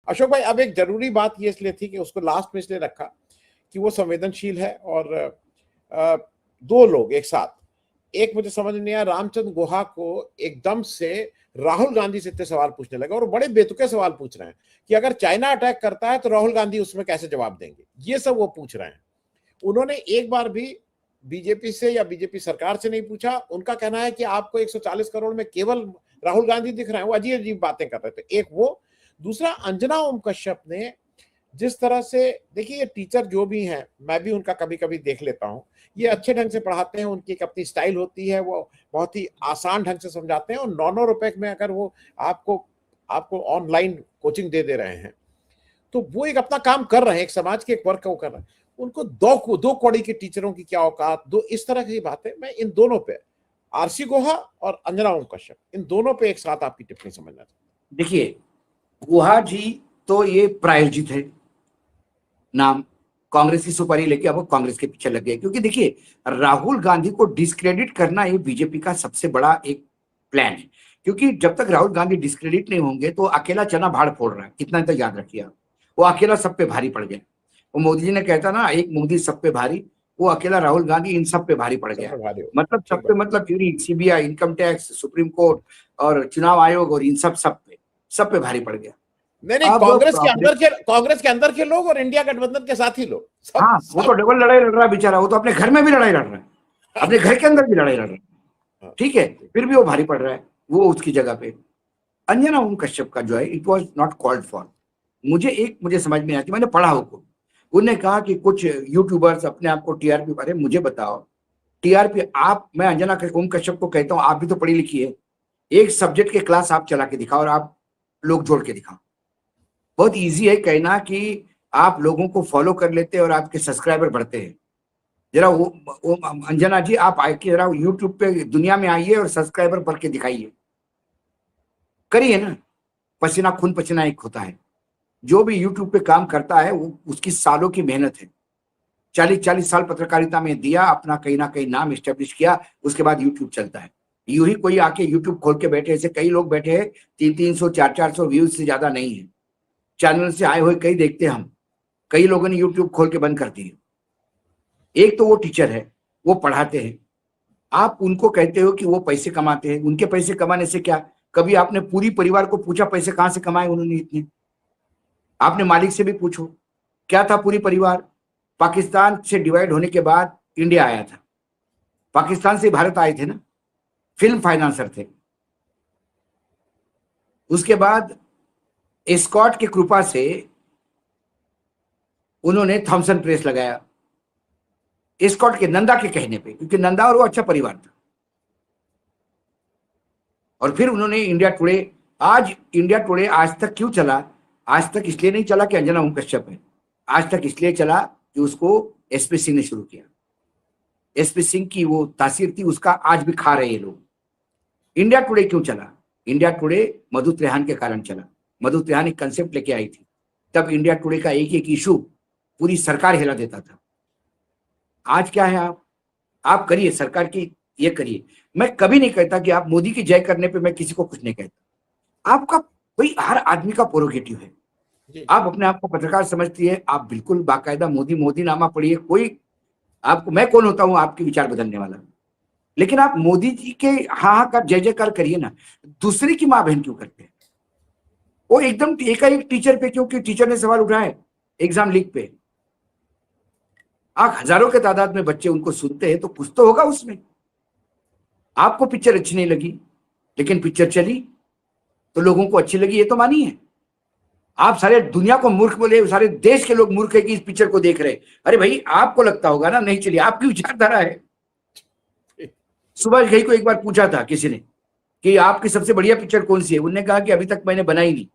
अशोक भाई, अब एक जरूरी बात ये इसलिए थी कि उसको लास्ट में इसलिए रखा कि वो संवेदनशील है, और दो लोग एक साथ, एक मुझे समझ नहीं आया, रामचंद्र गुहा को एकदम से राहुल गांधी से इतने सवाल पूछने लगे, और बड़े बेतुके सवाल पूछ रहे हैं कि अगर चाइना अटैक करता है तो राहुल गांधी उसमें कैसे जवाब देंगे, ये सब वो पूछ रहे हैं। उन्होंने एक बार भी बीजेपी से या बीजेपी सरकार से नहीं पूछा। उनका कहना है कि आपको 140 करोड़ में केवल राहुल गांधी दिख रहे हैं, वो अजीब अजीब बातें कर रहे थे। एक वो, दूसरा अंजना ओम कश्यप ने जिस तरह से, देखिए ये टीचर जो भी हैं, मैं भी उनका कभी कभी देख लेता हूँ, ये अच्छे ढंग से पढ़ाते हैं, उनकी एक अपनी स्टाइल होती है, वो बहुत ही आसान ढंग से समझाते हैं, और 9 रुपए में अगर वो आपको आपको ऑनलाइन कोचिंग दे रहे हैं, तो वो एक अपना काम कर रहे हैं, एक समाज के एक वर्क को कर रहे हैं। उनको दो कौड़ी के टीचरों की क्या औकात, दो इस तरह की बातें। मैं इन दोनों पे, आरसी गुहा और अंजना ओम कश्यप, इन दोनों पे एक साथ आपकी टिप्पणी समझना चाहता हूं। देखिए, गुहा जी तो ये प्रायोजित है नाम, कांग्रेस की सुपारी लेके अब वो कांग्रेस के पीछे लग गए। क्योंकि देखिए, राहुल गांधी को डिस्क्रेडिट करना ये बीजेपी का सबसे बड़ा एक प्लान है। क्योंकि जब तक राहुल गांधी डिस्क्रेडिट नहीं होंगे तो अकेला चना भाड़ फोड़ रहा है, इतना तो याद रखिए आप। वो अकेला सब पे भारी पड़ गया। वो मोदी जी ने कहता ना, एक मोदी सब पे भारी, वो अकेला राहुल गांधी इन सब पे भारी पड़ गया। मतलब सब पे, मतलब ED, CBI, income tax, supreme court और चुनाव आयोग, और इन सब पे भारी पड़ गया। नहीं, कांग्रेस के अंदर के लोग और इंडिया गठबंधन के साथी लोग, हाँ, वो तो डबल लड़ाई लड़ रहा है बेचारा। वो तो अपने घर में भी लड़ाई लड़ रहा है, अपने घर के अंदर भी लड़ाई लड़ रहा है, ठीक है, फिर भी वो भारी पड़ रहा है। वो उसकी जगह पे अंजना ओम कश्यप का जो है, it was not called for. मुझे समझ में आती, मैंने पढ़ा हो, उन्होंने कहा कि कुछ यूट्यूबर्स अपने आप को टीआरपी, अरे मुझे बताओ टीआरपी, मैं अंजना ओम कश्यप को कहता हूँ, आप भी तो पढ़ी लिखी है, एक सब्जेक्ट के क्लास आप चला के दिखाओ और आप लोग जोड़ के दिखाओ। बहुत इजी है कहना कि आप लोगों को फॉलो कर लेते हैं और आपके सब्सक्राइबर बढ़ते हैं। जरा वो अंजना जी, आप आके जरा यूट्यूब पे दुनिया में आइए और सब्सक्राइबर बढ़ के दिखाइए, करिए ना। पसीना खून पसीना एक होता है। जो भी यूट्यूब पे काम करता है वो उसकी सालों की मेहनत है। 40 साल पत्रकारिता में दिया, अपना कहीं ना कहीं नाम एस्टेब्लिश किया, उसके बाद यूट्यूब चलता है। यूं ही कोई आके यूट्यूब खोल के बैठे, ऐसे कई लोग बैठे हैं, 300 400 व्यूज से ज्यादा नहीं है। चैनल से आए हुए कई देखते हैं हम, कई लोगों ने यूट्यूब खोल के बंद कर दिए। एक तो वो टीचर है, वो पढ़ाते हैं, आप उनको कहते हो कि वो पैसे कमाते हैं। उनके पैसे कमाने से क्या, कभी आपने पूरी परिवार को पूछा पैसे कहां से कमाए उन्होंने इतने? आपने मालिक से भी पूछो, क्या था पूरी परिवार? पाकिस्तान से डिवाइड होने के बाद इंडिया आया था, पाकिस्तान से भारत आए थे ना, फिल्म फाइनेंसर थे। उसके बाद एस्कॉट की कृपा से उन्होंने थॉमसन प्रेस लगाया, एस्कॉट के नंदा के कहने पे, क्योंकि नंदा और वो अच्छा परिवार था। और फिर उन्होंने इंडिया टुडे, आज इंडिया टुडे आज तक क्यों चला? आज तक इसलिए नहीं चला कि अंजना ओम कश्यप है, आज तक इसलिए चला कि उसको एसपी सिंह ने शुरू किया। एसपी सिंह की वो तासीर थी, उसका आज भी खा रहे हैं लोग। इंडिया टुडे क्यों चला? इंडिया टुडे मधु त्रेहान के कारण चला। मधु त्रेहान एक कंसेप्ट लेके आई थी, तब इंडिया टुडे का एक एक इशू पूरी सरकार हिला देता था। आज क्या है, आप करिए सरकार की, ये करिए। मैं कभी नहीं कहता कि आप मोदी की जय करने पे मैं किसी को कुछ नहीं कहता, आपका भाई हर आदमी का प्रोगेटिव है। आप अपने आप को पत्रकार समझती है, आप बिल्कुल बाकायदा मोदी मोदी नामा पढ़िए, कोई आपको, मैं कौन होता हूं आपके विचार बदलने वाला? लेकिन आप मोदी जी के हाँ का जय जयकार करिए ना। दूसरे की माँ बहन क्यों करते हैं? वो एकदम एकाएक टीचर पे, क्योंकि टीचर ने सवाल उठाए एग्जाम लीक पे, आप हजारों के तादाद में बच्चे उनको सुनते हैं, तो कुछ तो होगा उसमें। आपको पिक्चर अच्छी नहीं लगी, लेकिन पिक्चर चली तो लोगों को अच्छी लगी, ये तो मानिए। आप सारे दुनिया को मूर्ख बोले, सारे देश के लोग मूर्ख है कि इस पिक्चर को देख रहे। अरे भाई, आपको लगता होगा ना, नहीं चलिए, आपकी विचारधारा है। सुभाष घई को एक बार पूछा था किसी ने कि आपकी सबसे बढ़िया पिक्चर कौन सी है? उन्होंने कहा कि अभी तक मैंने बनाई नहीं।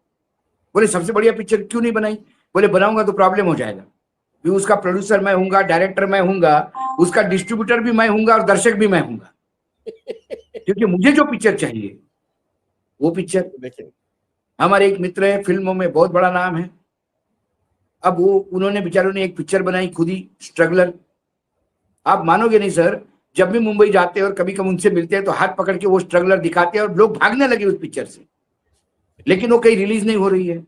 बोले सबसे बढ़िया पिक्चर क्यों नहीं बनाई? बोले बनाऊंगा तो प्रॉब्लम हो जाएगा, उसका प्रोड्यूसर मैं हूंगा, डायरेक्टर मैं हूंगा, उसका डिस्ट्रीब्यूटर भी मैं हूंगा और दर्शक भी मैं हूंगा, क्योंकि मुझे जो पिक्चर चाहिए वो पिक्चर। देखिए, हमारे एक मित्र है, फिल्मों में बहुत बड़ा नाम है, अब वो उन्होंने बेचारों ने एक पिक्चर बनाई खुद ही, स्ट्रगलर। आप मानोगे नहीं सर, जब भी मुंबई जाते हैं और कभी कभी उनसे मिलते हैं तो हाथ पकड़ के वो स्ट्रगलर दिखाते हैं और लोग भागने लगे उस पिक्चर से, लेकिन वो कहीं रिलीज नहीं हो रही है।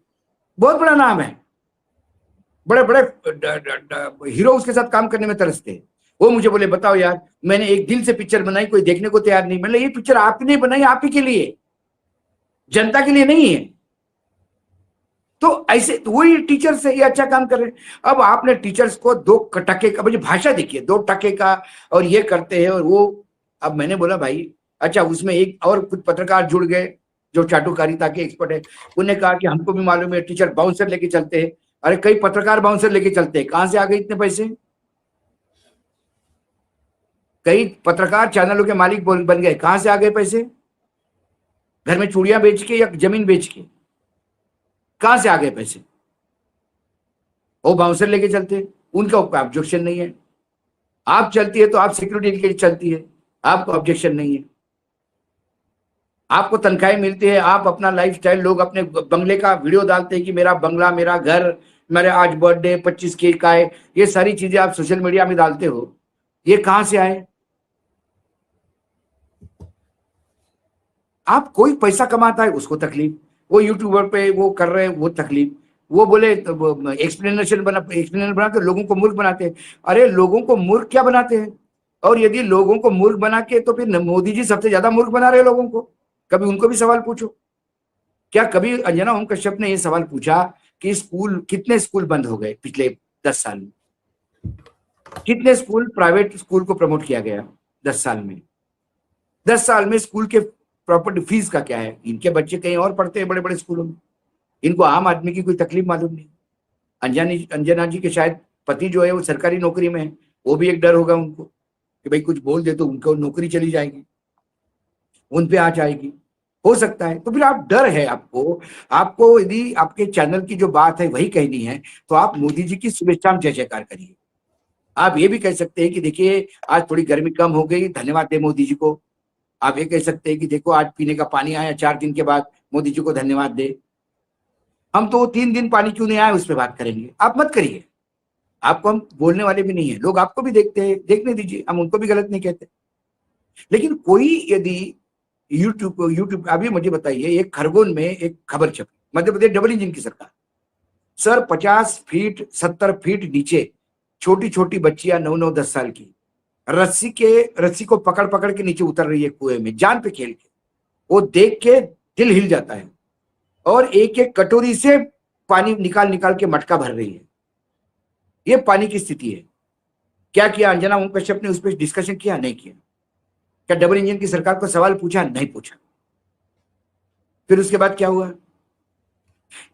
बहुत बड़ा नाम है, बड़े बड़े हीरो उसके साथ काम करने में तरसते हैं। वो मुझे बोले बताओ यार, मैंने एक दिल से पिक्चर बनाई, कोई देखने को तैयार नहीं। मैंने ये पिक्चर आपने बनाई, आप ही के लिए, जनता के लिए नहीं है। तो ऐसे तो वही टीचर्स है, ये अच्छा काम कर रहे हैं। अब आपने टीचर्स को 2 टके का, मुझे भाषा देखिए, 2 टके का, और ये करते हैं और वो। अब मैंने बोला भाई अच्छा, उसमें एक और कुछ पत्रकार जुड़ गए जो चाटुकारिता के एक्सपर्ट है। उन्होंने कहा कि हमको भी मालूम है टीचर बाउंसर लेके चलते हैं। अरे कई पत्रकार बाउंसर लेके चलते हैं, कहां से आ गए इतने पैसे? कई पत्रकार चैनलों के मालिक बन गए, कहां से आ गए पैसे? घर में चूड़ियां बेच के या जमीन बेच के, कहां से आ गए पैसे? वो बाउंसर लेके चलते हैं, उनका ऑब्जेक्शन नहीं है। आप चलती है तो आप सिक्योरिटी के लिए चलती है, आपको ऑब्जेक्शन नहीं है। आपको तनख्वाहें मिलती है, आप अपना लाइफस्टाइल, लोग अपने बंगले का वीडियो डालते हैं कि मेरा बंगला, मेरा घर, मेरे आज बर्थडे 25 केक का है, ये सारी चीजें आप सोशल मीडिया में डालते हो, ये कहां से आए? आप कोई पैसा कमाता है उसको तकलीफ, वो यूट्यूबर पे वो कर रहे हैं वो तकलीफ, वो बोले एक्सप्लेनेशन बना के लोगों को मूर्ख बनाते हैं। अरे लोगों को मूर्ख क्या बनाते हैं? और यदि लोगों को मूर्ख बना के, तो फिर मोदी जी सबसे ज्यादा मूर्ख बना रहे हैं लोगों को। कभी उनको भी सवाल पूछो। क्या कभी अंजना ओम कश्यप ने ये सवाल पूछा कि स्कूल, कितने स्कूल बंद हो गए पिछले 10 साल में? कितने स्कूल, प्राइवेट स्कूल को प्रमोट किया गया 10 साल में? 10 साल में स्कूल के प्रॉपर्टी फीस का क्या है? इनके बच्चे कहीं और पढ़ते हैं बड़े बड़े स्कूलों में, इनको आम आदमी की कोई तकलीफ मालूम नहीं। अंजना जी के शायद पति जो है वो सरकारी नौकरी में है, वो भी एक डर होगा उनको कि भाई कुछ बोल दे तो उनको नौकरी चली जाएगी, उन पे आ जाएगी, हो सकता है। तो फिर आप, डर है आपको। आपको यदि आपके चैनल की जो बात है वही कहनी है, तो आप मोदी जी की शुभेच्छा जय जयकार करिए। आप ये भी कह सकते हैं कि देखिए आज थोड़ी गर्मी कम हो गई, धन्यवाद दे मोदी जी को। आप ये कह सकते हैं कि देखो आज पीने का पानी आया 4 दिन के बाद, मोदी जी को धन्यवाद दे। हम तो 3 दिन पानी क्यों नहीं आया उस पर बात करेंगे, आप मत करिए। आपको हम बोलने वाले भी नहीं है, लोग आपको भी देखते हैं, देखने दीजिए, हम उनको भी गलत नहीं कहते। लेकिन कोई यदि यूट्यूब अभी मुझे बताइए, एक खरगोन में एक खबर छपी, मध्य प्रदेश डबल इंजन की सरकार, सर 50 फीट 70 फीट नीचे छोटी छोटी बच्चियां 9-9-10 साल की रस्सी को पकड़ पकड़ के नीचे उतर रही है कुएं में, जान पे खेल के। वो देख के दिल हिल जाता है, और एक एक कटोरी से पानी निकाल निकाल के मटका भर रही है। ये पानी की स्थिति है। क्या किया अंजना ओम कश्यप ने उस पर डिस्कशन किया? नहीं किया। क्या डबल इंजन की सरकार को सवाल पूछा? नहीं पूछा। फिर उसके बाद क्या हुआ?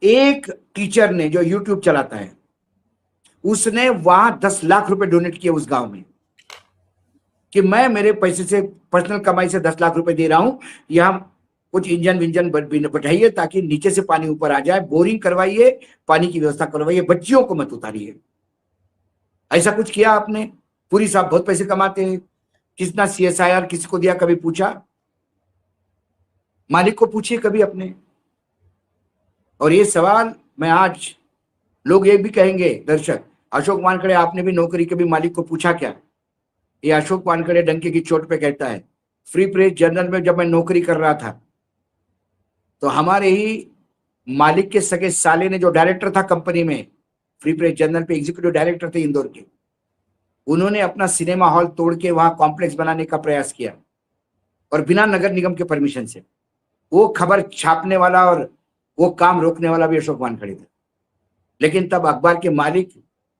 एक टीचर ने जो यूट्यूब चलाता है, उसने वहां 10 लाख रुपए डोनेट किए उस गांव में, कि मैं मेरे पैसे से, पर्सनल कमाई से 10 लाख रुपए दे रहा हूं, यहां कुछ इंजन विंजन बैठाइए ताकि नीचे से पानी ऊपर आ जाए, बोरिंग करवाइए, पानी की व्यवस्था करवाइए, बच्चियों को मत उतारिए। ऐसा कुछ किया आपने? पूरी साहब बहुत पैसे कमाते हैं, कितना CSIR किसी को दिया, कभी पूछा? मालिक को पूछिए कभी अपने। और ये सवाल मैं आज, लोग ये भी कहेंगे दर्शक, अशोक वानखेड़े आपने भी नौकरी के भी मालिक को पूछा क्या? ये अशोक वानखेड़े डंके की चोट पे कहता है, फ्री प्रेस जर्नल में जब मैं नौकरी कर रहा था तो हमारे ही मालिक के सगे साले ने, जो डायरेक्टर था कंपनी में, फ्री प्रेस जर्नल पे एग्जीक्यूटिव डायरेक्टर थे इंदौर के, उन्होंने अपना सिनेमा हॉल तोड़ के वहां कॉम्प्लेक्स बनाने का प्रयास किया, और बिना नगर निगम के परमिशन से। वो खबर छापने वाला और वो काम रोकने वाला भी अशोक वानखेड़े थे। लेकिन तब अखबार के मालिक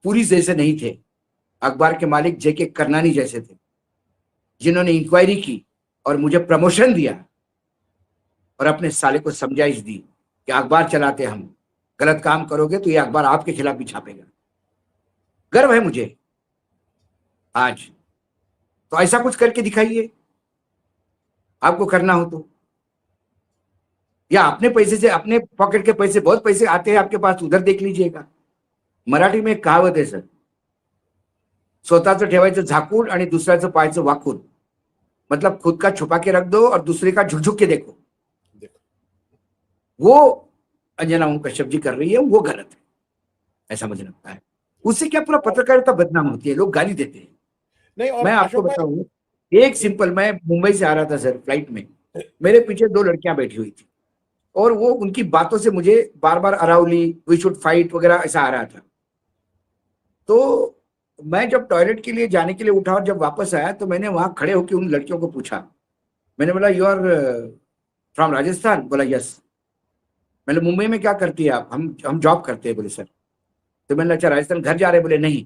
पुरी जैसे नहीं थे, अखबार के मालिक JK करनानी जैसे थे, जिन्होंने इंक्वायरी की और मुझे प्रमोशन दिया और अपने साले को समझाइश दी कि अखबार चलाते हम, गलत काम करोगे तो ये अखबार आपके खिलाफ भी छापेगा। गर्व है मुझे आज। तो ऐसा कुछ करके दिखाइए, आपको करना हो तो, या अपने पैसे से, अपने पॉकेट के पैसे, बहुत पैसे आते हैं आपके पास, उधर देख लीजिएगा। मराठी में एक कहावत है सर, स्वतःचं ठेवायचं झाकून आणि दुसऱ्याचं पाहायचं वाकून, मतलब खुद का छुपा के रख दो और दूसरे का झुकझुक के देखो। वो अंजना ओम कश्यप जी कर रही है, वो गलत है, ऐसा मुझे लगता है। उससे क्या पूरा पत्रकारिता बदनाम होती है, लोग गाली देते हैं। नहीं, और मैं आपको बताऊं, एक सिंपल, मैं मुंबई से आ रहा था सर फ्लाइट में, मेरे पीछे 2 लड़कियां बैठी हुई थी, और वो उनकी बातों से मुझे बार बार अरावली, वी शुड फाइट वगैरह ऐसा आ रहा था। तो मैं जब टॉयलेट के लिए जाने के लिए उठा और जब वापस आया तो मैंने वहां खड़े होकर उन लड़कियों को पूछा, मैंने बोला यू आर फ्रॉम राजस्थान? बोला यस। मैंने मुंबई में क्या करती है आप? हम जॉब करते हैं। बोले सर। तो मैंने अच्छा राजस्थान घर जा रहे? बोले नहीं,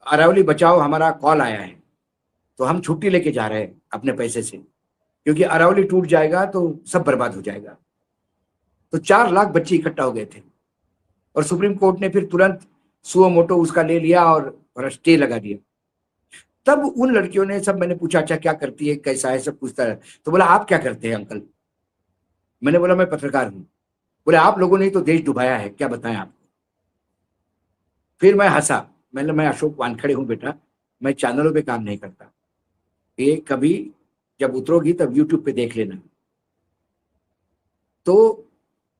अरावली बचाओ, हमारा कॉल आया है तो हम छुट्टी लेके जा रहे हैं अपने पैसे से, क्योंकि अरावली टूट जाएगा तो सब बर्बाद हो जाएगा। तो 4 लाख बच्चे इकट्ठा हो गए थे और सुप्रीम कोर्ट ने फिर तुरंत सुओ मोटो उसका ले लिया और स्टे लगा दिया। तब उन लड़कियों ने सब, मैंने पूछा अच्छा क्या करती है, कैसा है, सब पूछता है। तो बोला आप क्या करते हैं अंकल? मैंने बोला मैं पत्रकार हूं। बोले आप लोगों ने तो देश डुबाया है, क्या बताएं आपको? फिर मैं हंसा। मैं अशोक वानखड़े हूं बेटा, मैं चैनलों पे काम नहीं करता, ये कभी जब उतरोगी तब यूट्यूब पे देख लेना। तो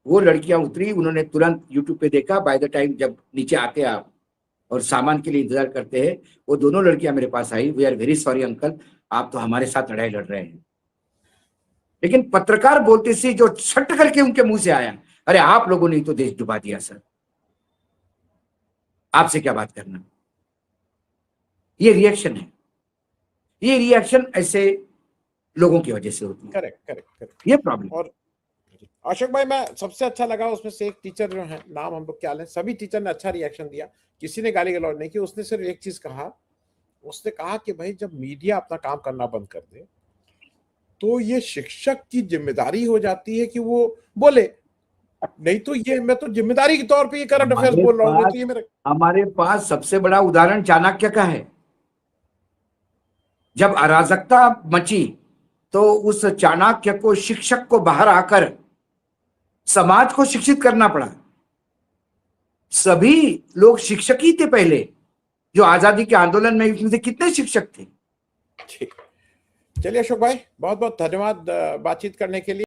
वो लड़कियां उतरी, उन्होंने तुरंत यूट्यूब पे देखा। बाय द टाइम जब नीचे आते आप और सामान के लिए इंतजार करते हैं, वो दोनों लड़कियां मेरे पास आई, we are very sorry uncle, आप तो हमारे साथ लड़ाई लड़ रहे हैं। लेकिन पत्रकार बोलते से जो छट करके उनके मुंह से आया, अरे आप लोगों ने तो देश डुबा दिया सर, आपसे क्या बात करना। ये रिएक्शन है, ये रिएक्शन ऐसे लोगों की वजह से होती है। Correct correct correct. ये प्रॉब्लम। और अशोक भाई, मैं सबसे अच्छा लगा उसमें से एक टीचर जो है, नाम हम लोग क्या लें, सभी टीचर ने अच्छा रिएक्शन दिया, किसी ने गाली गलौज नहीं की। उसने सिर्फ एक चीज कहा, उसने कहा कि भाई जब मीडिया अपना काम करना बंद कर दे तो ये शिक्षक की जिम्मेदारी हो जाती है कि वो बोले, नहीं तो ये मैं तो जिम्मेदारी के तौर पे ये करंट अफेयर्स बोल रहा हूँ, नहीं तो ये मेरा। हमारे पास सबसे बड़ा उदाहरण चाणक्य का है। जब अराजकता मची तो उस चाणक्य को, शिक्षक को बाहर आकर समाज को शिक्षित करना पड़ा। सभी लोग शिक्षक ही थे पहले, जो आजादी के आंदोलन में, इसमें से कितने शिक्षक थे। चलिए अशोक भाई, बहुत बहुत धन्यवाद बातचीत करने के लिए।